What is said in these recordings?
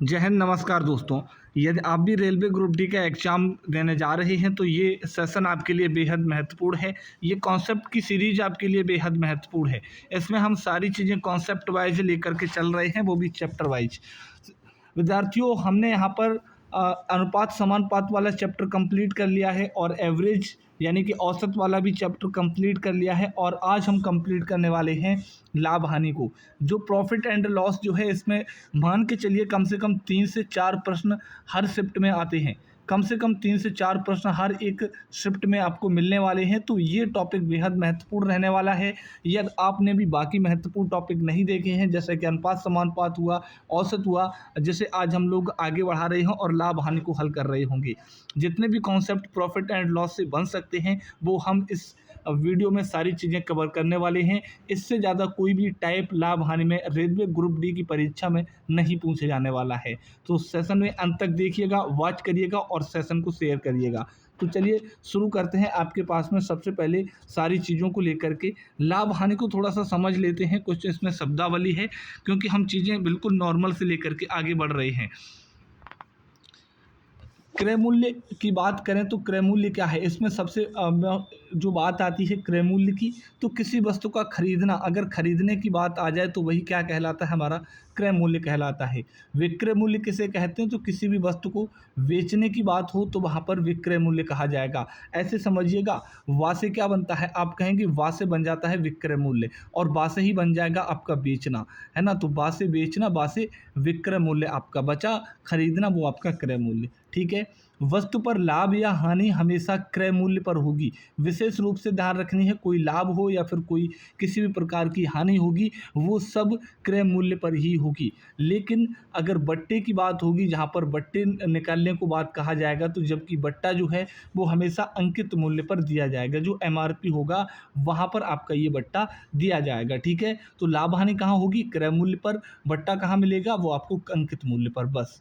जय हिंद, नमस्कार दोस्तों। यदि आप भी रेलवे ग्रुप डी का एग्ज़ाम देने जा रहे हैं तो ये सेशन आपके लिए बेहद महत्वपूर्ण है। ये कॉन्सेप्ट की सीरीज़ आपके लिए बेहद महत्वपूर्ण है। इसमें हम सारी चीज़ें कॉन्सेप्ट वाइज लेकर के चल रहे हैं, वो भी चैप्टर वाइज। विद्यार्थियों, हमने यहाँ पर अनुपात समानुपात वाला चैप्टर कंप्लीट कर लिया है और एवरेज यानी कि औसत वाला भी चैप्टर कंप्लीट कर लिया है। और आज हम कंप्लीट करने वाले हैं लाभ हानि को। जो प्रॉफिट एंड लॉस जो है, इसमें मान के चलिए कम से कम 3 से 4 प्रश्न हर शिफ्ट में आते हैं। कम से कम 3 से 4 प्रश्न हर एक शिफ्ट में आपको मिलने वाले हैं। तो ये टॉपिक बेहद महत्वपूर्ण रहने वाला है। यदि आपने भी बाकी महत्वपूर्ण टॉपिक नहीं देखे हैं, जैसे कि अनुपात समानुपात हुआ, औसत हुआ, जैसे आज हम लोग आगे बढ़ा रहे हैं और लाभ हानि को हल कर रहे होंगे। जितने भी कॉन्सेप्ट प्रॉफिट एंड लॉस से बन सकते हैं वो हम इस वीडियो में सारी चीज़ें कवर करने वाले हैं। इससे ज़्यादा कोई भी टाइप लाभ हानि में रेलवे ग्रुप डी की परीक्षा में नहीं पूछे जाने वाला है। तो सेशन में अंत तक देखिएगा, वॉच करिएगा और सेशन को शेयर करिएगा। तो चलिए शुरू करते हैं। आपके पास में सबसे पहले सारी चीज़ों को लेकर के लाभ हानि को थोड़ा सा समझ लेते हैं। कुछ इसमें शब्दावली है, क्योंकि हम चीज़ें बिल्कुल नॉर्मल से लेकर के आगे बढ़ रहे हैं। क्रय मूल्य की बात करें तो क्रय मूल्य क्या है, इसमें सबसे जो बात आती है क्रय मूल्य की, तो किसी वस्तु का खरीदना, अगर खरीदने की बात आ जाए तो वही क्या कहलाता है, हमारा क्रय मूल्य कहलाता है। विक्रय मूल्य किसे कहते हैं, तो किसी भी वस्तु को बेचने की बात हो तो वहाँ पर विक्रय मूल्य कहा जाएगा। ऐसे समझिएगा, वा से क्या बनता है, आप कहेंगे वा से बन जाता है विक्रय मूल्य, और बा से ही बन जाएगा आपका बेचना, है ना। तो बा से बेचना, बा से विक्रय मूल्य आपका बचा, खरीदना वो आपका क्रय मूल्य। ठीक है। वस्तु पर लाभ या हानि हमेशा क्रय मूल्य पर होगी। विशेष रूप से ध्यान रखनी है, कोई लाभ हो या फिर कोई किसी भी प्रकार की हानि होगी, वो सब क्रय मूल्य पर ही होगी। लेकिन अगर बट्टे की बात होगी, जहाँ पर बट्टे निकालने को बात कहा जाएगा, तो जबकि बट्टा जो है वो हमेशा अंकित मूल्य पर दिया जाएगा। जो एमआरपी होगा वहाँ पर आपका ये बट्टा दिया जाएगा। ठीक है। तो लाभ हानि कहाँ होगी, क्रय मूल्य पर। बट्टा कहाँ मिलेगा, वो आपको अंकित मूल्य पर। बस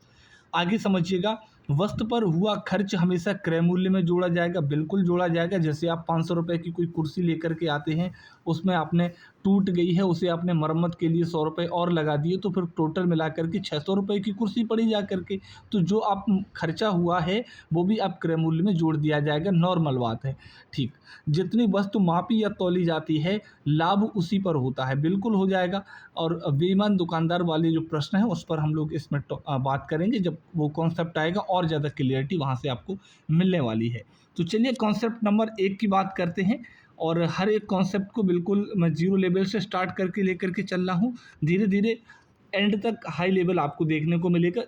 आगे समझिएगा, वस्तु पर हुआ खर्च हमेशा क्रय मूल्य में जोड़ा जाएगा। बिल्कुल जोड़ा जाएगा। जैसे आप 500 रुपये की कोई कुर्सी लेकर के आते हैं, उसमें आपने टूट गई है, उसे आपने मरम्मत के लिए 100 रुपये और लगा दिए, तो फिर टोटल मिला करके 600 रुपये की कुर्सी पड़ी जा करके। तो जो आप खर्चा हुआ है वो भी आप क्रय मूल्य में जोड़ दिया जाएगा, नॉर्मल बात है। ठीक। जितनी वस्तु मापी या तौली जाती है, लाभ उसी पर होता है। बिल्कुल हो जाएगा। और बेईमान दुकानदार वाले जो प्रश्न है उस पर हम लोग इसमें बात करेंगे जब वो कॉन्सेप्ट आएगा, और ज़्यादा क्लियरिटी वहाँ से आपको मिलने वाली है। तो चलिए कॉन्सेप्ट नंबर 1 की बात करते हैं। और हर एक कॉन्सेप्ट को बिल्कुल मैं जीरो लेवल से स्टार्ट करके लेकर के चल रहा हूँ। धीरे धीरे एंड तक हाई लेवल आपको देखने को मिलेगा।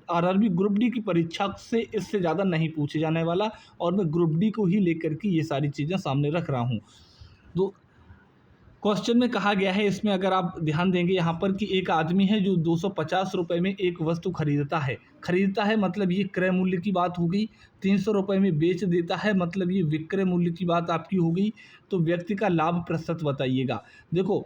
आरआरबी ग्रुप डी की परीक्षा से इससे ज़्यादा नहीं पूछे जाने वाला, और मैं ग्रुप डी को ही लेकर के ये सारी चीज़ें सामने रख रहा हूँ। तो क्वेश्चन में कहा गया है, इसमें अगर आप ध्यान देंगे यहाँ पर, कि एक आदमी है जो 250 रुपये में एक वस्तु खरीदता है। खरीदता है मतलब ये क्रय मूल्य की बात हो गई। 300 रुपये में बेच देता है मतलब ये विक्रय मूल्य की बात आपकी हो गई। तो व्यक्ति का लाभ प्रतिशत बताइएगा। देखो,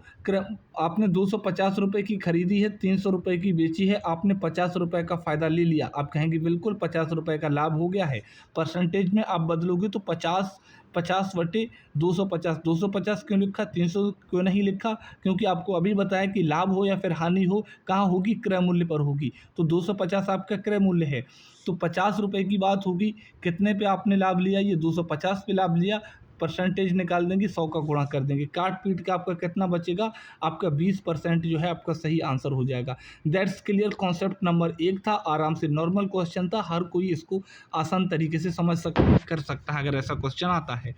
आपने 250 रुपये की खरीदी है, 300 रुपये की बेची है, आपने 50 रुपये का फ़ायदा ले लिया। आप कहेंगे बिल्कुल 50 रुपये का लाभ हो गया है। परसेंटेज में आप बदलोगे तो 50 बटे 250। 250 क्यों लिखा, 300 क्यों नहीं लिखा, क्योंकि आपको अभी बताया कि लाभ हो या फिर हानि हो, कहाँ होगी, क्रय मूल्य पर होगी। तो 250 आपका क्रय मूल्य है। तो 50 रुपये की बात होगी, कितने पे आपने लाभ लिया, ये 250 पे लाभ लिया। परसेंटेज निकाल देंगे, 100 का गुणा कर देंगे, काट पीट के आपका कितना बचेगा, आपका 20% जो है आपका सही आंसर हो जाएगा। That's clear. कॉन्सेप्ट नंबर 1 था, आराम से नॉर्मल क्वेश्चन था, हर कोई इसको आसान तरीके से समझ कर सकता है अगर ऐसा क्वेश्चन आता है।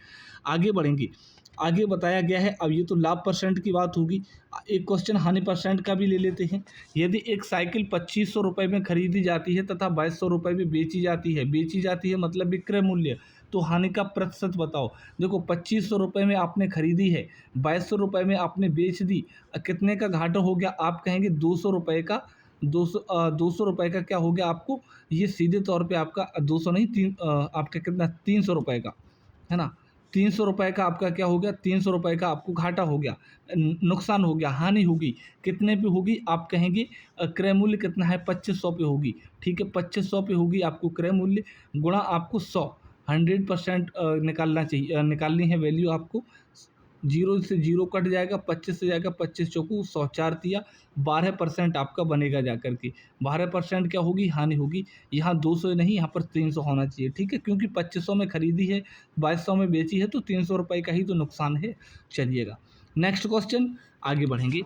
आगे बढ़ेंगे। आगे बताया गया है, अब ये तो लाभ परसेंट की बात होगी। एक क्वेश्चन हानि परसेंट का भी ले लेते हैं। यदि एक साइकिल 2500 रुपये में खरीदी जाती है तथा 2200 रुपये में बेची जाती है मतलब विक्रय मूल्य, तो हानि का प्रतिशत बताओ। देखो, 2500 रुपये में आपने खरीदी है, 2200 रुपये में आपने बेच दी, कितने का घाटा हो गया, आप कहेंगे 200 रुपये का। 200 रुपये का क्या हो गया आपको, ये सीधे तौर पे आपका 200 नहीं, आपका कितना, 300 रुपये का, है ना। 300 रुपये का आपका क्या हो गया, 300 रुपये का आपको घाटा हो गया, नुकसान हो गया, हानि होगी। कितने पे होगी, आप कहेंगे क्रय मूल्य कितना है, 2500 पे होगी। ठीक है, 2500 पे होगी आपको क्रय मूल्य, गुणा आपको 100, 100% निकालना चाहिए, निकालनी है वैल्यू आपको। जीरो से जीरो कट जाएगा, 25 से जाएगा, 25 चौकू 100, 4 तिया 12% आपका बनेगा जा कर के। 12% क्या होगी? हानि होगी। यहाँ 200 नहीं, यहाँ पर 300 होना चाहिए, ठीक है, क्योंकि 2500 में खरीदी है, 2200 में बेची है, तो 300 रुपये का ही तो नुकसान है। चलिएगा नेक्स्ट क्वेश्चन, आगे बढ़ेंगे,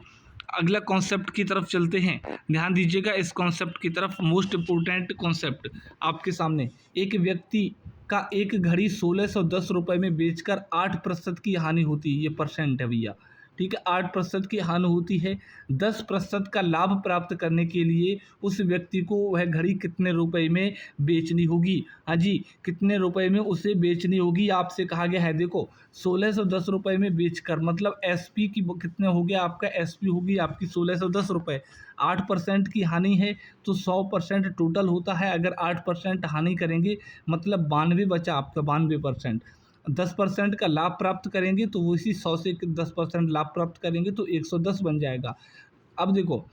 अगला कॉन्सेप्ट की तरफ चलते हैं। ध्यान दीजिएगा इस कॉन्सेप्ट की तरफ, मोस्ट इम्पोर्टेंट कॉन्सेप्ट आपके सामने। एक व्यक्ति का एक घड़ी 1610 रुपये में बेचकर 8% की हानि होती है, ये परसेंट है भैया, ठीक है, 8% की हानि होती है। 10% का लाभ प्राप्त करने के लिए उस व्यक्ति को वह घड़ी कितने रुपए में बेचनी होगी? हाँ जी, कितने रुपए में उसे बेचनी होगी आपसे कहा गया है। देखो 1610 रुपये में बेचकर, मतलब एसपी की कितने हो गया आपका, एसपी होगी आपकी 1610 रुपये। 8% की हानि है तो 100% टोटल होता है। अगर 8% हानि करेंगे मतलब 92 बचा आपका, 92%। 10% का लाभ प्राप्त करेंगे तो वो इसी 100 से 10% लाभ प्राप्त करेंगे तो 110 बन जाएगा। अब देखो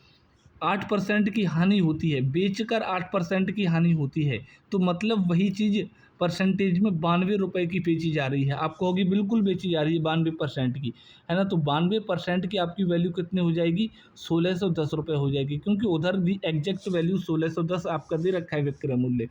8% की हानि होती है, बेचकर 8% की हानि होती है, तो मतलब वही चीज़ परसेंटेज में 92 रुपये की बेची जा रही है। आप कहोगे बिल्कुल बेची जा रही है 92% की, है ना, तो 92% की आपकी वैल्यू कितनी हो जाएगी? 1610 रुपये हो जाएगी, क्योंकि उधर भी एग्जैक्ट वैल्यू 1610 आपका दे रखा है विक्रय मूल्य।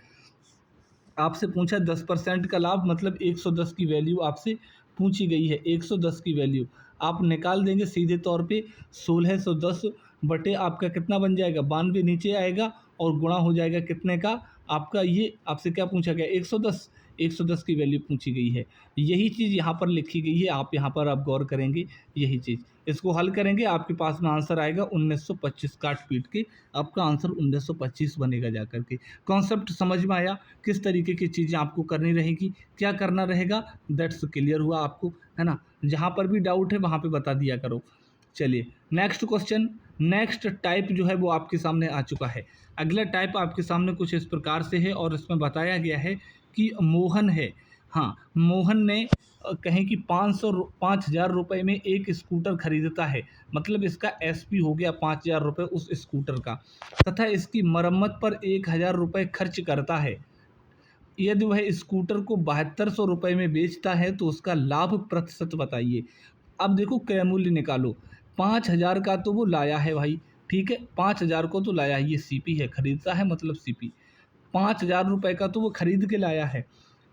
आपसे पूछा 10% का लाभ, मतलब 110 की वैल्यू आपसे पूछी गई है। 110 की वैल्यू आप निकाल देंगे सीधे तौर पे, 1610 बटे आपका कितना बन जाएगा? 92 नीचे आएगा और गुणा हो जाएगा कितने का आपका, ये आपसे क्या पूछा गया? 110। 110 की वैल्यू पूछी गई है, यही चीज़ यहाँ पर लिखी गई है। आप यहाँ पर आप गौर करेंगे, यही चीज़, इसको हल करेंगे आपके पास में आंसर आएगा 1925। काट पीट के आपका आंसर 1925 बनेगा जा कर के। कॉन्सेप्ट समझ में आया? किस तरीके की चीज़ें आपको करनी रहेगी, क्या करना रहेगा, दैट्स क्लियर हुआ आपको, है ना। जहाँ पर भी डाउट है वहाँ पे बता दिया करो। चलिए नेक्स्ट क्वेश्चन, नेक्स्ट टाइप जो है वो आपके सामने आ चुका है। अगला टाइप आपके सामने कुछ इस प्रकार से है और इसमें बताया गया है कि मोहन है, हाँ, मोहन ने कहें कि 5,000 रुपये में एक स्कूटर खरीदता है, मतलब इसका एसपी हो गया 5,000 रुपये उस स्कूटर का, तथा इसकी मरम्मत पर 1,000 रुपये खर्च करता है। यदि वह स्कूटर को 7200 रुपये में बेचता है तो उसका लाभ प्रतिशत बताइए। अब देखो क्रय मूल्य निकालो। 5,000 का तो वो लाया है भाई, ठीक है, 5,000 को तो लाया है, ये सीपी है, खरीदता है मतलब सीपी। 5,000 रुपये का तो वो खरीद के लाया है,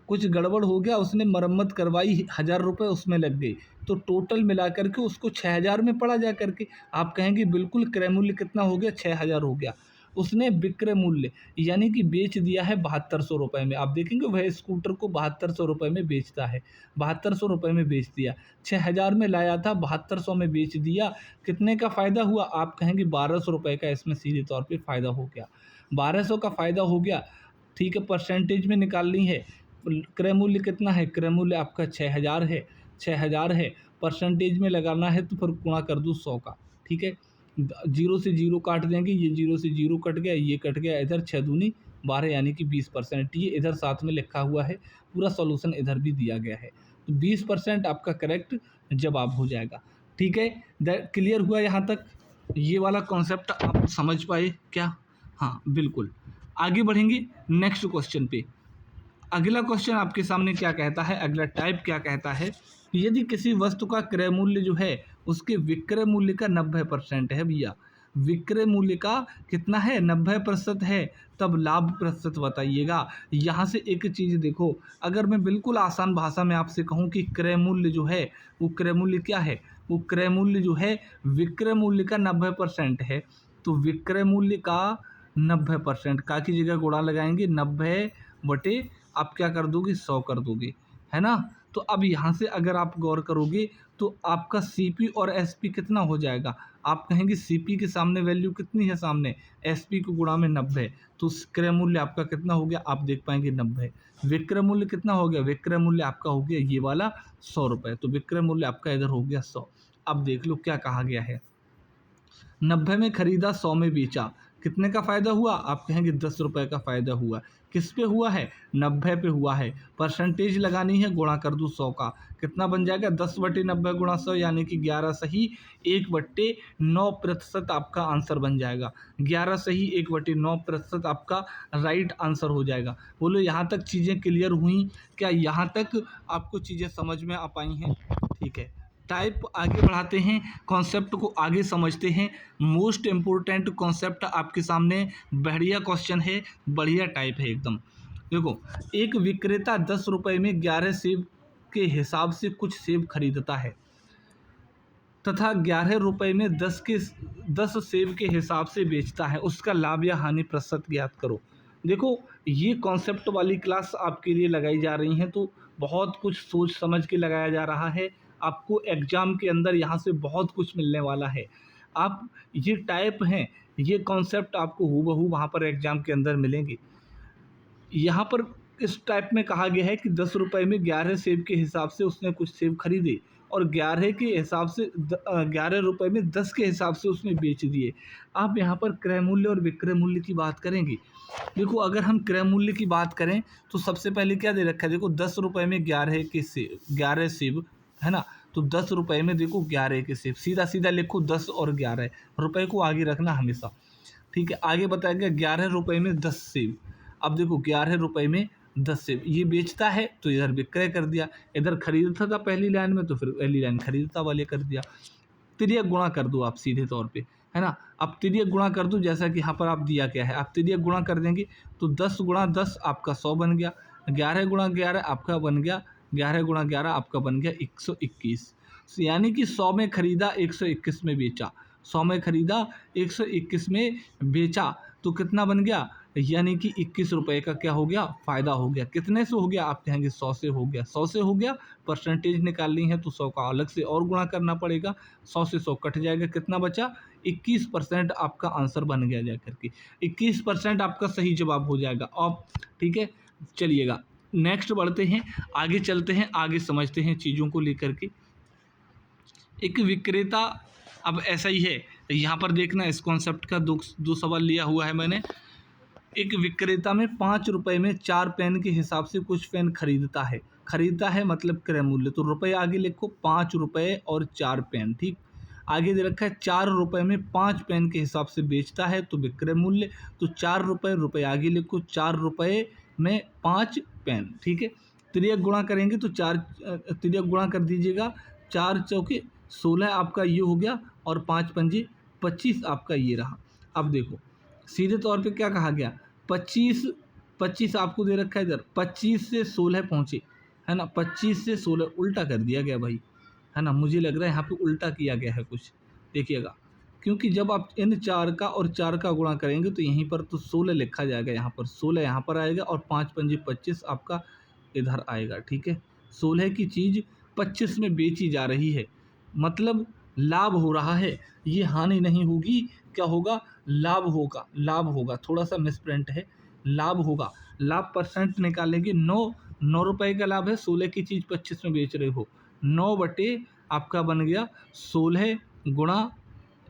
कुछ गड़बड़ हो गया, उसने मरम्मत करवाई, 1,000 रुपये उसमें लग गए, तो टोटल मिला करके उसको 6,000 में पड़ा जा करके। आप कहेंगे बिल्कुल क्रय मूल्य कितना हो गया? 6,000 हो गया। उसने विक्रय मूल्य यानी कि बेच दिया है 7200 रुपये में। आप देखेंगे वह स्कूटर को 7200 रुपये में बेचता है, 7200 रुपये में बेच दिया, 6,000 में लाया था, 7200 में बेच दिया, कितने का फ़ायदा हुआ? आप कहेंगे 1200 रुपये का इसमें सीधे तौर पे फ़ायदा हो गया, 1200 का फ़ायदा हो गया, ठीक है। परसेंटेज में निकालनी है, क्रय मूल्य कितना है? क्रय मूल्य आपका 6,000 है, 6,000 है, परसेंटेज में लगाना है तो फिर गुणा कर दूँ 100 का, ठीक है। जीरो से जीरो काट देंगे, ये जीरो से जीरो कट गया, ये कट गया, इधर 6 दूनी 12 यानी कि 20%, ये इधर साथ में लिखा हुआ है, पूरा सॉल्यूशन इधर भी दिया गया है, तो 20% आपका करेक्ट जवाब हो जाएगा, ठीक है। क्लियर हुआ यहाँ तक? ये वाला कॉन्सेप्ट आप समझ पाए क्या? हाँ बिल्कुल। आगे बढ़ेंगे नेक्स्ट क्वेश्चन पे। अगला क्वेश्चन आपके सामने क्या कहता है, अगला टाइप क्या कहता है, यदि किसी वस्तु का क्रय मूल्य जो है उसके विक्रय मूल्य का 90% है भैया, विक्रय मूल्य का कितना है? 90% है, तब लाभ प्रतिशत बताइएगा। यहाँ से एक चीज़ देखो, अगर मैं बिल्कुल आसान भाषा में आपसे कहूँ कि क्रय मूल्य जो है वो क्रय मूल्य क्या है, वो क्रय मूल्य जो है विक्रय मूल्य का 90% है, तो विक्रय मूल्य का 90% का की जगह गुणा लगाएंगे, 90 बटे आप क्या कर दोगे? 100 कर दोगे, है ना। तो अब यहाँ से अगर आप गौर करोगे तो आपका सीपी और एसपी कितना हो जाएगा? आप कहेंगे सीपी के सामने वैल्यू कितनी है? सामने एसपी को गुणा में 90, तो क्रय मूल्य आपका कितना हो गया? आप देख पाएंगे 90। विक्रय मूल्य कितना हो गया? विक्रय मूल्य आपका हो गया ये वाला 100 रुपये, तो विक्रय मूल्य आपका इधर हो गया 100। अब देख लो क्या कहा गया है, 90 में खरीदा, 100 में बेचा, कितने का फ़ायदा हुआ? आप कहेंगे 10 रुपये का फ़ायदा हुआ। किस पे हुआ है? 90 पे हुआ है। परसेंटेज लगानी है, गुणा कर दूँ 100 का, कितना बन जाएगा? 10/90 गुणा 100 यानी कि 11 सही 1/9% आपका आंसर बन जाएगा। 11 सही 1/9% आपका राइट आंसर हो जाएगा। बोलो यहाँ तक चीज़ें क्लियर हुई क्या? यहाँ तक आपको चीज़ें समझ में आ पाई हैं? ठीक है, टाइप आगे बढ़ाते हैं, कॉन्सेप्ट को आगे समझते हैं। मोस्ट इम्पोर्टेंट कॉन्सेप्ट आपके सामने, बढ़िया क्वेश्चन है, बढ़िया टाइप है एकदम। देखो, एक विक्रेता 10 रुपये में 11 सेब के हिसाब से कुछ सेब खरीदता है तथा 11 रुपये में 10 सेब के हिसाब से बेचता है, उसका लाभ या हानि प्रतिशत ज्ञात करो। देखो, ये कॉन्सेप्ट वाली क्लास आपके लिए लगाई जा रही हैं, तो बहुत कुछ सोच समझ के लगाया जा रहा है। आपको एग्ज़ाम के अंदर यहाँ से बहुत कुछ मिलने वाला है। आप ये टाइप हैं, ये कॉन्सेप्ट आपको हूबहू वहाँ पर एग्ज़ाम के अंदर मिलेंगे। यहाँ पर इस टाइप में कहा गया है कि 10 रुपये में 11 सेब के हिसाब से उसने कुछ सेब खरीदे और 11 के हिसाब से 11 रुपये में 10 के हिसाब से उसने बेच दिए। आप यहाँ पर क्रय मूल्य और विक्रय मूल्य की बात करेंगे। देखो, अगर हम क्रय मूल्य की बात करें तो सबसे पहले क्या दे रखा है, देखो 10 रुपये में 11 सेब है ना, तो 10 रुपये में देखो 11 के सेब, सीधा सीधा लिखो 10 और 11 रुपये को आगे रखना हमेशा, ठीक है। आगे बताया गया 11 रुपये में 10 सेब। अब देखो 11 रुपये में 10 सेब ये बेचता है तो इधर विक्रय कर दिया, इधर खरीदता था पहली लाइन में तो फिर पहली लाइन खरीदता वाले कर दिया। तिर्यक गुणा कर दो आप सीधे तौर पे, है ना। अब तिर्यक गुणा कर दो, जैसा कि यहाँ पर आप दिया क्या है, आप तिर्यक गुणा कर देंगे तो 10 गुणा 10 आपका 100 बन गया, 11 गुणा 11 आपका बन गया, 11 गुणा 11 आपका बन गया 121। यानी कि 100 में खरीदा 121 में बेचा, 100 में खरीदा 121 में बेचा, तो कितना बन गया, यानी कि 21 रुपये का क्या हो गया, फ़ायदा हो गया। कितने से हो गया, आप कहेंगे 100 से हो गया, 100 से हो गया। परसेंटेज निकालनी है तो 100 का अलग से और गुणा करना पड़ेगा, 100 से 100 कट जाएगा, कितना बचा, 21% आपका आंसर बन गया जा करके, 21% आपका सही जवाब हो जाएगा। अब ठीक है, चलिएगा नेक्स्ट बढ़ते हैं, आगे चलते हैं, आगे समझते हैं चीज़ों को लेकर के। एक विक्रेता, अब ऐसा ही है यहाँ पर देखना, इस कॉन्सेप्ट का दो सवाल लिया हुआ है मैंने। एक विक्रेता में 5 रुपये में 4 पेन के हिसाब से कुछ पेन खरीदता है मतलब क्रय मूल्य, तो रुपये आगे लिखो, 5 रुपये और 4 पेन, ठीक। आगे दे रखा है 4 रुपये में 5 पेन के हिसाब से बेचता है तो विक्रय मूल्य, तो 4 रुपये, रुपये आगे लिखो, 4 रुपये में 5 पेन, ठीक है। तिर्यक गुणा करेंगे तो तिर्यक गुणा कर दीजिएगा, 4 चौके 16 आपका ये हो गया और 5 पंजे 25 आपका ये रहा। अब देखो सीधे तौर पे क्या कहा गया, 25 आपको दे रखा है इधर, 25 से 16 पहुँचे, है ना, 25 से 16 उल्टा कर दिया गया भाई, है ना। मुझे लग रहा है यहाँ पे उल्टा किया गया है कुछ, देखिएगा, क्योंकि जब आप इन 4 का और 4 का गुणा करेंगे तो यहीं पर तो 16 लिखा जाएगा, यहाँ पर 16 यहाँ पर आएगा और 5 पंजे 25 आपका इधर आएगा, ठीक है। 16 की चीज़ 25 में बेची जा रही है, मतलब लाभ हो रहा है, ये हानि नहीं होगी, क्या होगा, लाभ होगा, थोड़ा सा मिसप्रिंट है, लाभ होगा। लाभ परसेंट निकालेंगे, 9 रुपये का लाभ है, 16 की चीज़ 25 में बेच रहे हो, 9 बटे आपका बन गया 16 गुणा,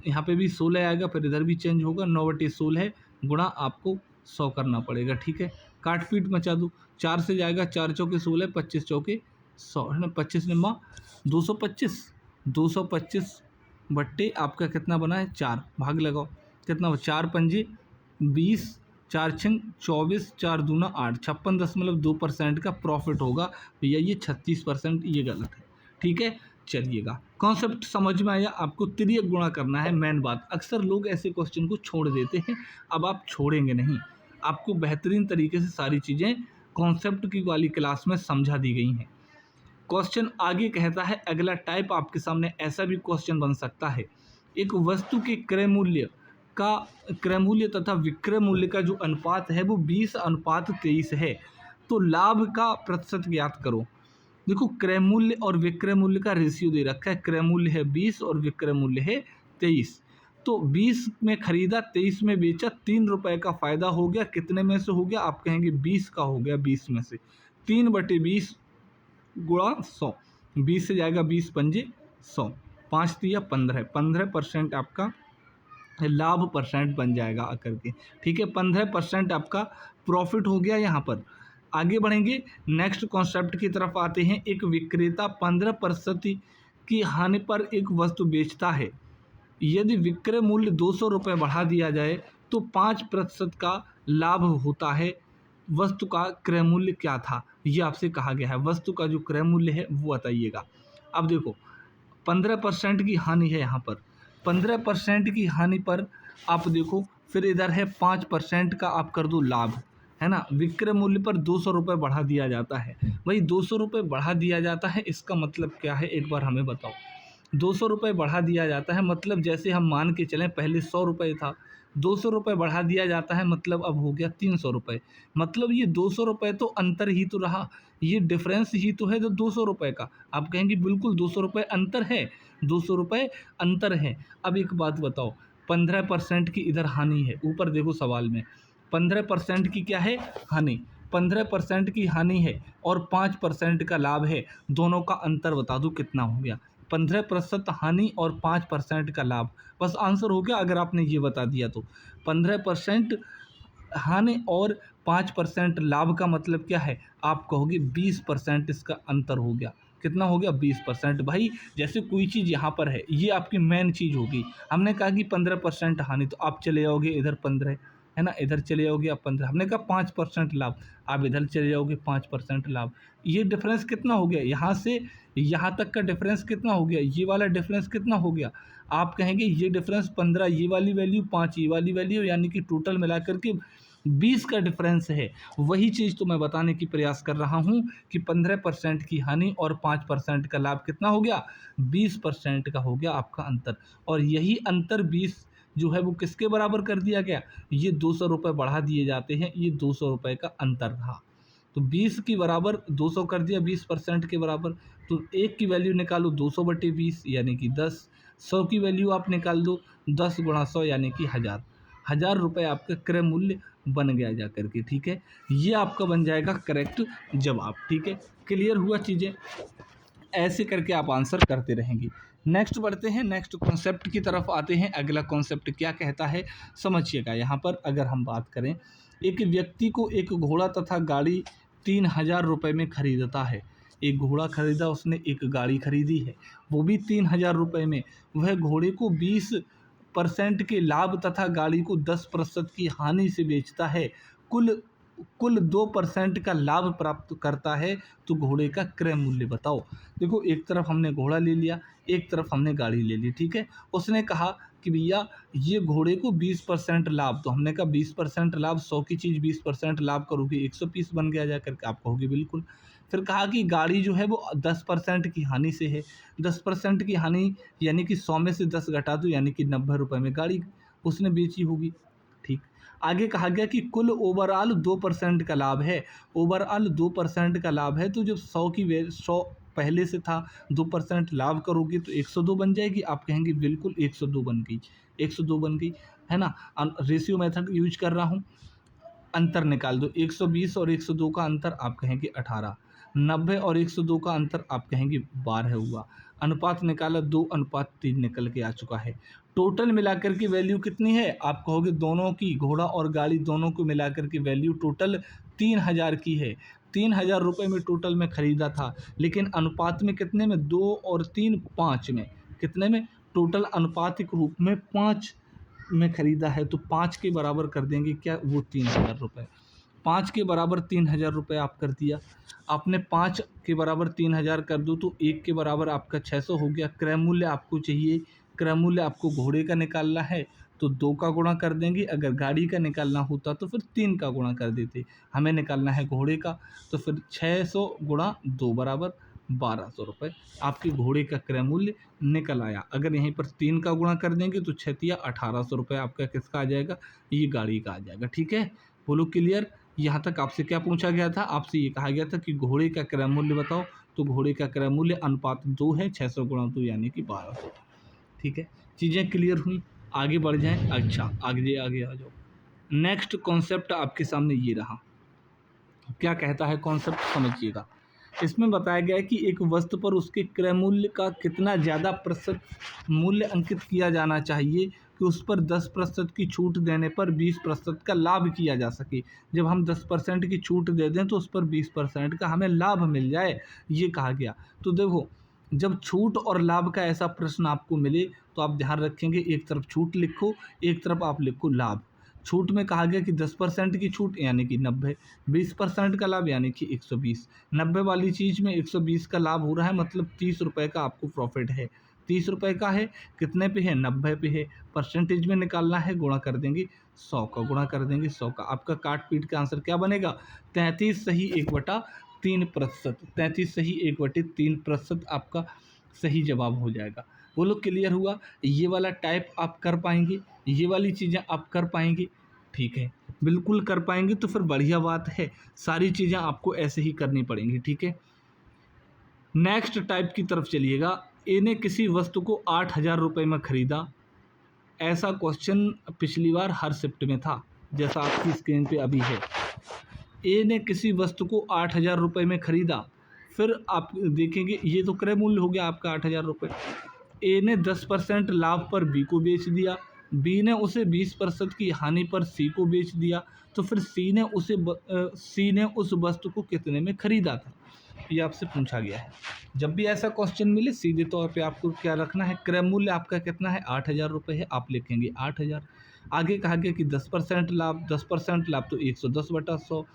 यहाँ पे भी 16 आएगा, फिर इधर भी चेंज होगा, 9 बटे 16 गुणा आपको 100 करना पड़ेगा, ठीक है। काट पीट मचा दो, 4 से जाएगा, 4 चौके 16, 25 चौके 100, है ना, 25 निम्मा 225 बट्टे आपका कितना बना है 4, भाग लगाओ, कितना, 4 पंजे 20, 4 छंग 24, 4 दूना 8, 56.2% का प्रॉफिट होगा भैया, ये 36%, ये गलत है, ठीक है। चलिएगा, कॉन्सेप्ट समझ में आया, आपको तिर्यक गुणा करना है, मेन बात। अक्सर लोग ऐसे क्वेश्चन को छोड़ देते हैं, अब आप छोड़ेंगे नहीं, आपको बेहतरीन तरीके से सारी चीज़ें कॉन्सेप्ट की वाली क्लास में समझा दी गई हैं। क्वेश्चन आगे कहता है, अगला टाइप आपके सामने ऐसा भी क्वेश्चन बन सकता है, एक वस्तु के क्रय मूल्य तथा विक्रय मूल्य का जो अनुपात है वो 20:23 है, तो लाभ का प्रतिशत ज्ञात करो। देखो, क्रय मूल्य और विक्रय मूल्य का रेशियो दे रखा है, क्रय मूल्य है 20 और विक्रय मूल्य है 23, तो 20 में खरीदा 23 में बेचा, 3 रुपये का फ़ायदा हो गया, कितने में से हो गया, आप कहेंगे 20 का हो गया, 20 में से 3/20 गुणा 100, 20 से जाएगा 20 पंजे 100, 5 दिया 15% आपका लाभ परसेंट बन जाएगा आकर के, ठीक है। 15% आपका प्रॉफिट हो गया यहाँ पर। आगे बढ़ेंगे, नेक्स्ट कॉन्सेप्ट की तरफ आते हैं। एक विक्रेता 15% की हानि पर एक वस्तु बेचता है, यदि विक्रय मूल्य 200 रुपये बढ़ा दिया जाए तो 5% का लाभ होता है, वस्तु का क्रय मूल्य क्या था, ये आपसे कहा गया है, वस्तु का जो क्रय मूल्य है वो बताइएगा। अब देखो 15% की हानि है यहाँ पर। 15% की हानि पर आप देखो, फिर इधर है 5% का आप कर दो लाभ, है ना। विक्रय मूल्य पर 200 रुपये बढ़ा दिया जाता है। भाई 200 रुपये बढ़ा दिया जाता है, इसका मतलब क्या है एक बार हमें बताओ। 200 रुपये बढ़ा दिया जाता है मतलब जैसे हम मान के चलें पहले 100 रुपये था, 200 रुपये बढ़ा दिया जाता है मतलब अब हो गया 300 रुपये। मतलब ये 200 रुपये तो अंतर ही तो रहा, ये डिफरेंस ही तो है जो 200 रुपये का। आप कहेंगे बिल्कुल 200 रुपये अंतर है, 200 रुपये अंतर है। अब एक बात बताओ, 15% की इधर हानि है, ऊपर देखो सवाल में 15% की क्या है हानि, 15% की हानि है और 5% का लाभ है, दोनों का अंतर बता दो कितना हो गया। 15% हानि और 5% का लाभ, बस आंसर हो गया अगर आपने ये बता दिया तो। 15% हानि और 5% लाभ का मतलब क्या है, आप कहोगे 20% इसका अंतर हो गया। कितना हो गया 20%। भाई जैसे कोई चीज़ यहाँ पर है, ये आपकी मेन चीज़ होगी। हमने कहा कि 15% हानि, तो आप चले जाओगे इधर 15, है ना, इधर चले जाओगे आप 15। हमने कहा 5% लाभ, आप इधर चले जाओगे 5% लाभ। ये डिफरेंस कितना हो गया, यहाँ से यहाँ तक का डिफरेंस कितना हो गया, ये वाला डिफरेंस कितना हो गया। आप कहेंगे ये डिफरेंस 15, ये वाली वैल्यू 5, ये वाली वैल्यू, यानी कि टोटल मिलाकर के 20 का डिफरेंस है। वही चीज़ तो मैं बताने की प्रयास कर रहा हूँ कि 15% की हानि और 5% का लाभ कितना हो गया, 20% का हो गया आपका अंतर। और यही अंतर 20 जो है वो किसके बराबर कर दिया गया, ये 200 रुपये बढ़ा दिए जाते हैं, ये 200 रुपये का अंतर रहा। तो 20 की बराबर 200 कर दिया, 20% के बराबर। तो एक की वैल्यू निकालो 200/20 यानी कि 10, 100 की वैल्यू आप निकाल दो 10 गुणा 100 यानी कि 1000। 1000 रुपये आपका क्रय मूल्य बन गया जा करके, ठीक है। ये आपका बन जाएगा करेक्ट जवाब, ठीक है। क्लियर हुआ चीज़ें, ऐसे करके आप आंसर करते रहेंगे। नेक्स्ट बढ़ते हैं, नेक्स्ट कॉन्सेप्ट की तरफ आते हैं। अगला कॉन्सेप्ट क्या कहता है समझिएगा। यहाँ पर अगर हम बात करें, एक व्यक्ति को एक घोड़ा तथा गाड़ी 3000 रुपये में खरीदता है। एक घोड़ा खरीदा उसने, एक गाड़ी खरीदी है, वो भी 3000 रुपये में। वह घोड़े को 20% के लाभ तथा गाड़ी को 10% की हानि से बेचता है। कुल कुल 2% का लाभ प्राप्त करता है, तो घोड़े का क्रय मूल्य बताओ। देखो एक तरफ हमने घोड़ा ले लिया, एक तरफ हमने गाड़ी ले ली, ठीक है। उसने कहा कि भैया ये घोड़े को 20% लाभ, तो हमने कहा 20% लाभ, 100 की चीज़ 20% लाभ करोगे 120 बन गया जा करके, आप कहोगे बिल्कुल। फिर कहा कि गाड़ी जो है वो 10% की हानि से है। 10% की हानि यानी कि 100 में से 10 घटा दो, यानी कि 90 रुपये में गाड़ी उसने बेची होगी, ठीक। आगे कहा गया कि कुल ओवरऑल 2% का लाभ है। ओवरऑल 2% का लाभ है, तो जब 100 पहले से था, 2% लाभ करोगे तो 102 बन जाएगी। आप कहेंगे बिल्कुल 102 बन गई, 102 बन गई, है ना। रेशियो मेथड यूज कर रहा हूँ। अंतर निकाल दो, 120 और 102 का अंतर आप कहेंगे 18, 90 और 102 का अंतर आप कहेंगे 12 हुआ। अनुपात निकाला, 2:3 निकल के आ चुका है। टोटल मिलाकर की वैल्यू कितनी है, आप कहोगे दोनों की, घोड़ा और गाड़ी दोनों को मिलाकर की वैल्यू टोटल 3000 की है। 3000 रुपये में टोटल में ख़रीदा था, लेकिन अनुपात में कितने में, 2 और 3 5 में, कितने में, टोटल अनुपातिक रूप में 5 में ख़रीदा है। तो 5 के बराबर कर देंगे क्या, वो 3000 रुपये। 5 के बराबर 3000 रुपये आप कर दिया। आपने 5 के बराबर 3000 कर दो तो 1 के बराबर आपका 600 हो गया। क्रय मूल्य आपको चाहिए, क्रय मूल्य आपको घोड़े का निकालना है, तो 2 का गुणा कर देंगे। अगर गाड़ी का निकालना होता तो फिर 3 का गुणा कर देते। हमें निकालना है घोड़े का, तो फिर 600 गुणा 2 बराबर 1200 रुपये आपके घोड़े का क्रय मूल्य निकल आया। अगर यहीं पर 3 का गुणा कर देंगे तो 6 1800 रुपये आपका किसका आ जाएगा, ये गाड़ी का आ जाएगा, ठीक है। बोलो क्लियर। यहाँ तक आपसे क्या पूछा गया था, आपसे ये कहा गया था कि घोड़े का क्रय मूल्य बताओ। तो घोड़े का क्रय मूल्य अनुपात 2 है, 600 गुणा 2 यानी कि 1200, ठीक है। चीज़ें क्लियर हुई, आगे बढ़ जाएं। अच्छा आगे आगे आ जाओ। नेक्स्ट कॉन्सेप्ट आपके सामने ये रहा। क्या कहता है कॉन्सेप्ट समझिएगा। इसमें बताया गया है कि एक वस्तु पर उसके क्रय मूल्य का कितना ज़्यादा प्रतिशत मूल्य अंकित किया जाना चाहिए कि उस पर 10% की छूट देने पर 20% का लाभ किया जा सके। जब हम 10% की छूट दे दें तो उस पर 20% का हमें लाभ मिल जाए, ये कहा गया। तो देखो जब छूट और लाभ का ऐसा प्रश्न आपको मिले तो आप ध्यान रखेंगे, एक तरफ छूट लिखो, एक तरफ आप लिखो लाभ। छूट में कहा गया कि 10% की छूट यानी कि 90, 20% का लाभ यानी कि 120। 90 वाली चीज़ में 120 का लाभ हो रहा है, मतलब 30 रुपये का आपको प्रॉफिट है। ₹30 का है, कितने पे है, 90 पे है, परसेंटेज में निकालना है, गुणा कर देंगे 100 का, गुणा कर देंगे 100 का। आपका काट पीट का आंसर क्या बनेगा, 33 सही 1/3%, 33 सही 1/3% आपका सही जवाब हो जाएगा। बोलो क्लियर हुआ, ये वाला टाइप आप कर पाएंगे, ये वाली चीज़ें आप कर पाएंगे, ठीक है, बिल्कुल कर पाएंगे तो फिर बढ़िया बात है, सारी चीज़ें आपको ऐसे ही करनी पड़ेंगी, ठीक है। नेक्स्ट टाइप की तरफ चलिएगा, ए ने किसी वस्तु को 8,000 में खरीदा, ऐसा क्वेश्चन पिछली बार हर शिफ्ट में था, जैसा आपकी स्क्रीन पे अभी है। ए ने किसी वस्तु को 8,000 में खरीदा, फिर आप देखेंगे ये तो क्रय मूल्य हो गया आपका 8,000। ए ने 10% लाभ पर बी को बेच दिया, बी ने उसे 20% की हानि पर सी को बेच दिया, तो फिर सी ने उस वस्तु को कितने में खरीदा था, ये आपसे पूछा गया है। जब भी ऐसा क्वेश्चन मिले सीधे तौर पे आपको क्या रखना है, क्रय मूल्य आपका कितना है, 8,000 है, आप लिखेंगे 8,000। आगे कहा गया कि 10% लाभ, 10% लाभ तो 110/100।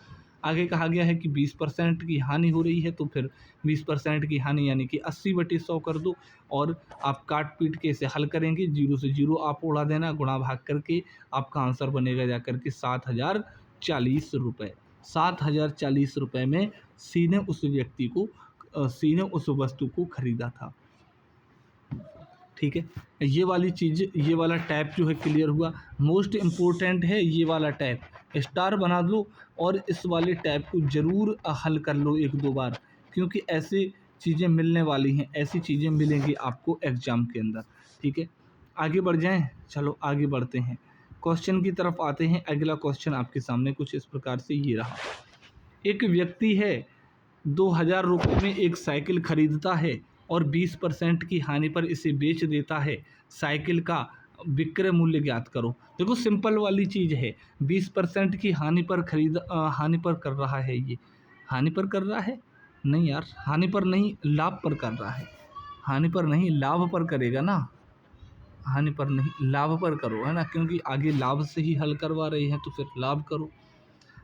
आगे कहा गया है कि 20% की हानि हो रही है, तो फिर 20% की हानि यानी कि 80/100 कर दो, और आप काट पीट के इसे हल करेंगे, 0 से 0 आप उड़ा देना, गुणा भाग करके आपका आंसर बनेगा जाकर के 7,040 रुपये। 7,040 में सी ने उस व्यक्ति को सी ने उस वस्तु को खरीदा था, ठीक है। ये वाली चीज़, ये वाला टैप जो है क्लियर हुआ। मोस्ट इम्पोर्टेंट है ये वाला टैप, स्टार बना लो और इस वाले टैप को ज़रूर हल कर लो 1-2 बार, क्योंकि ऐसे चीज़ें मिलने वाली हैं, ऐसी चीज़ें मिलेंगी आपको एग्ज़ाम के अंदर, ठीक है। आगे बढ़ जाएं, चलो आगे बढ़ते हैं, क्वेश्चन की तरफ आते हैं। अगला क्वेश्चन आपके सामने कुछ इस प्रकार से ये रहा। एक व्यक्ति है 2,000 में एक साइकिल खरीदता है और 20% की हानि पर इसे बेच देता है, साइकिल का विक्रय मूल्य ज्ञात करो। देखो सिंपल वाली चीज़ है, 20% की हानि पर हानि पर कर रहा है, ये हानि पर कर रहा है, नहीं यार, हानि पर नहीं, लाभ पर कर रहा है, हानि पर नहीं लाभ पर करेगा ना, हानि पर नहीं लाभ पर करो, है ना, क्योंकि आगे लाभ से ही हल करवा रहे हैं, तो फिर लाभ करो,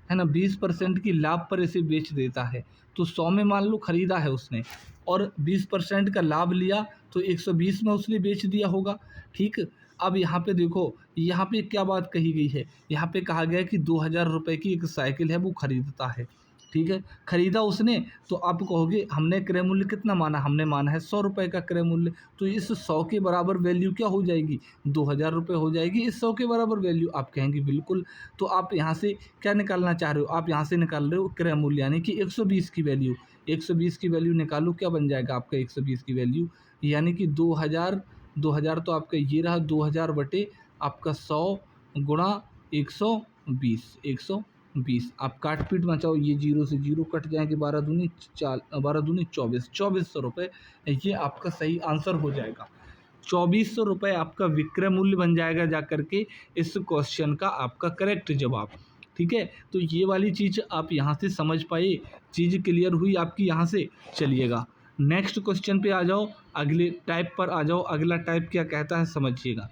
है ना। 20% की लाभ पर इसे बेच देता है, तो 100 में मान लो खरीदा है उसने, और 20% का लाभ लिया, तो 120 में उसने बेच दिया होगा, ठीक। अब यहाँ पे देखो, यहाँ पे क्या बात कही गई है, यहाँ पे कहा गया है कि 2,000 की एक साइकिल है वो खरीदता है, ठीक है, खरीदा उसने, तो आप कहोगे हमने क्रय मूल्य कितना माना, हमने माना है 100 का क्रय मूल्य, तो इस 100 के बराबर वैल्यू क्या हो जाएगी, 2,000 हो जाएगी, इस 100 के बराबर वैल्यू, आप कहेंगे बिल्कुल। तो आप यहाँ से क्या निकालना चाह रहे हो, आप यहाँ से निकाल रहे हो क्रय मूल्य यानी कि 120 की वैल्यू, 120 की वैल्यू निकालो, क्या बन जाएगा आपका 120 की वैल्यू, यानी कि 2,000 तो आपका ये रहा, 2,000 बटे आपका 100 गुणा 120, आप काट पीट मचाओ, ये 0 से 0 कट जाएंगे, 12 दूनी 24, 2,400 ये आपका सही आंसर हो जाएगा। 2,400 आपका विक्रय मूल्य बन जाएगा जाकर के इस क्वेश्चन का आपका करेक्ट जवाब, ठीक है। तो ये वाली चीज़ आप यहाँ से समझ पाए, चीज़ क्लियर हुई आपकी यहाँ से। चलिएगा नेक्स्ट क्वेश्चन पे आ जाओ, अगले टाइप पर आ जाओ। अगला टाइप क्या कहता है समझिएगा।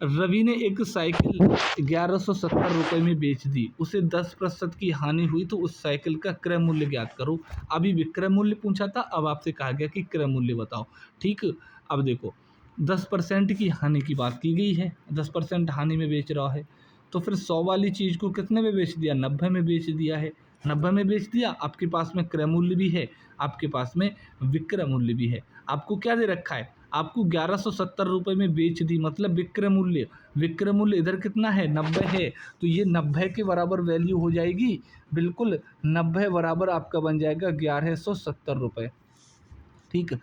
रवि ने एक साइकिल 1,170 में बेच दी, उसे 10% की हानि हुई, तो उस साइकिल का क्रय मूल्य ज्ञात करो। अभी विक्रय मूल्य पूछा था, अब आपसे कहा गया कि क्रय मूल्य बताओ, ठीक। अब देखो 10% की हानि की बात की गई है, 10% हानि में बेच रहा है, तो फिर 100 वाली चीज़ को कितने में बेच दिया, 90 में बेच दिया है, 90 में बेच दिया। आपके पास में क्रय मूल्य भी है, आपके पास में विक्रय मूल्य भी है। आपको क्या दे रखा है, आपको 1,170 में बेच दी, मतलब विक्रय मूल्य इधर कितना है, 90 है, तो ये 90 के बराबर वैल्यू हो जाएगी, बिल्कुल 90 बराबर आपका बन जाएगा 1,170, ठीक।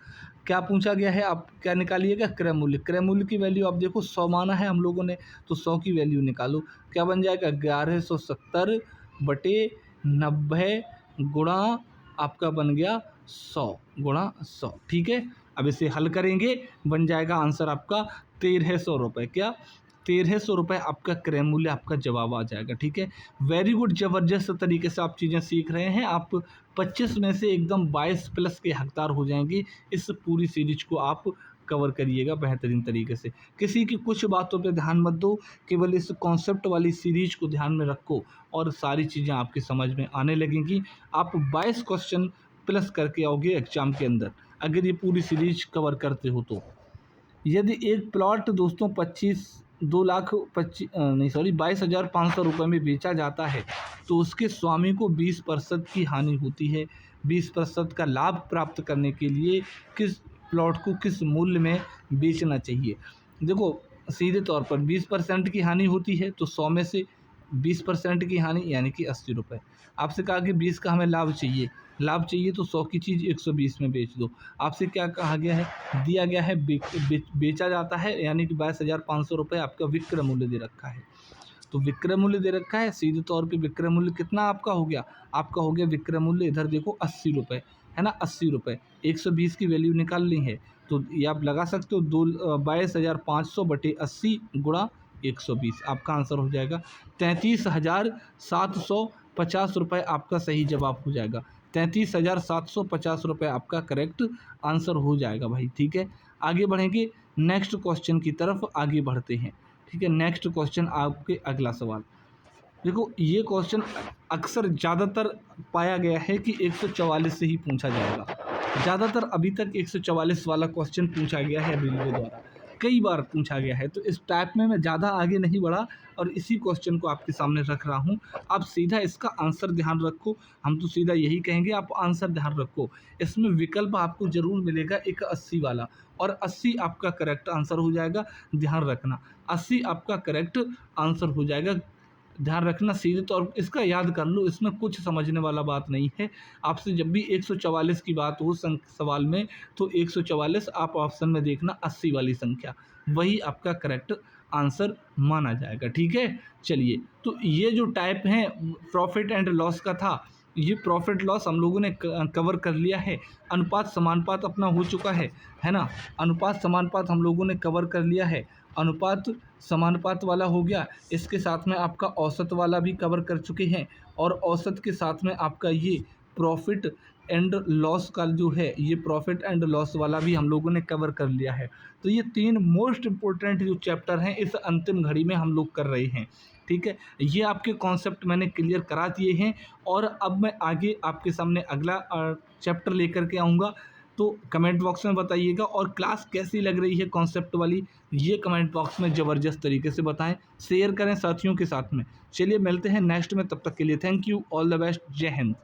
क्या पूछा गया है, आप क्या निकालिएगा, क्रय मूल्य की वैल्यू आप देखो 100 माना है हम लोगों ने, तो 100 की वैल्यू निकालो, क्या बन जाएगा 1,170 बटे 90 गुणा आपका बन गया 100 गुणा 100, ठीक है। अब इसे हल करेंगे, बन जाएगा आंसर आपका 1,300 क्या, 1,300 आपका क्रय मूल्य, आपका जवाब आ जाएगा, ठीक है। वेरी गुड, ज़बरदस्त तरीके से आप चीज़ें सीख रहे हैं। आप 25 में से एकदम 22 प्लस के हकदार हो जाएंगे। इस पूरी सीरीज को आप कवर करिएगा बेहतरीन तरीके से, किसी की कुछ बातों पे ध्यान मत दो, केवल इस कॉन्सेप्ट वाली सीरीज को ध्यान में रखो और सारी चीज़ें आपकी समझ में आने लगेंगी। आप 22 क्वेश्चन प्लस करके आओगे एग्जाम के अंदर, अगर ये पूरी सीरीज कवर करते हो तो। यदि एक प्लॉट दोस्तों 22,500 रुपये में बेचा जाता है तो उसके स्वामी को 20% की हानि होती है। 20% का लाभ प्राप्त करने के लिए किस प्लॉट को किस मूल्य में बेचना चाहिए? देखो, सीधे तौर पर 20% की हानि होती है तो 100 में से 20% की हानि यानी कि 80 रुपये। आपसे कहा कि 20 का हमें लाभ चाहिए, तो 100 की चीज़ 120 में बेच दो। आपसे क्या कहा गया है? दिया गया है बेचा जाता है यानी कि 22,500 रुपये आपका विक्रय मूल्य दे रखा है। तो विक्रय मूल्य दे रखा है, सीधे तौर पे विक्रय मूल्य कितना आपका हो गया? आपका हो गया विक्रय मूल्य, इधर देखो 80 रुपये, है ना? 80 रुपये, 120 की वैल्यू निकालनी है तो ये आप लगा सकते हो 22,500 बटे 80 गुणा 120, आपका आंसर हो जाएगा 33,750 रुपये, आपका सही जवाब हो जाएगा। 33,750 रुपये आपका करेक्ट आंसर हो जाएगा भाई, ठीक है। आगे बढ़ेंगे, नेक्स्ट क्वेश्चन की तरफ आगे बढ़ते हैं, ठीक है। नेक्स्ट क्वेश्चन आपके अगला सवाल देखो, ये क्वेश्चन अक्सर ज़्यादातर पाया गया है कि 144 से ही पूछा जाएगा। ज़्यादातर अभी तक 144 वाला क्वेश्चन पूछा गया है रेलवे द्वारा, कई बार पूछा गया है, तो इस टाइप में मैं ज़्यादा आगे नहीं बढ़ा और इसी क्वेश्चन को आपके सामने रख रहा हूँ। आप सीधा इसका आंसर ध्यान रखो, हम तो सीधा यही कहेंगे, आप आंसर ध्यान रखो। इसमें विकल्प आपको ज़रूर मिलेगा एक 80 वाला, और 80 आपका करेक्ट आंसर हो जाएगा, ध्यान रखना 80 आपका करेक्ट आंसर हो जाएगा, ध्यान रखना। सीधे तौर पर इसका याद कर लो, इसमें कुछ समझने वाला बात नहीं है। आपसे जब भी 144 की बात हो सवाल में, तो 144 आप ऑप्शन में देखना 80 वाली संख्या, वही आपका करेक्ट आंसर माना जाएगा, ठीक है। चलिए, तो ये जो टाइप है प्रॉफिट एंड लॉस का था, ये प्रॉफिट लॉस हम लोगों ने कवर कर लिया है। अनुपात समानुपात अपना हो चुका है ना। अनुपात समानुपात हम लोगों ने कवर कर लिया है, अनुपात समानुपात वाला हो गया। इसके साथ में आपका औसत वाला भी कवर कर चुके हैं, और औसत के साथ में आपका ये प्रॉफिट एंड लॉस का जो है, ये प्रॉफिट एंड लॉस वाला भी हम लोगों ने कवर कर लिया है। तो ये 3 मोस्ट इम्पोर्टेंट जो चैप्टर हैं इस अंतिम घड़ी में हम लोग कर रहे हैं, ठीक है। ये आपके कॉन्सेप्ट मैंने क्लियर करा दिए हैं, और अब मैं आगे आपके सामने अगला चैप्टर लेकर के आऊँगा। तो कमेंट बॉक्स में बताइएगा, और क्लास कैसी लग रही है कॉन्सेप्ट वाली, ये कमेंट बॉक्स में ज़बरदस्त तरीके से बताएं, शेयर करें साथियों के साथ में। चलिए मिलते हैं नेक्स्ट में, तब तक के लिए thank you, all the best, जय हिंद।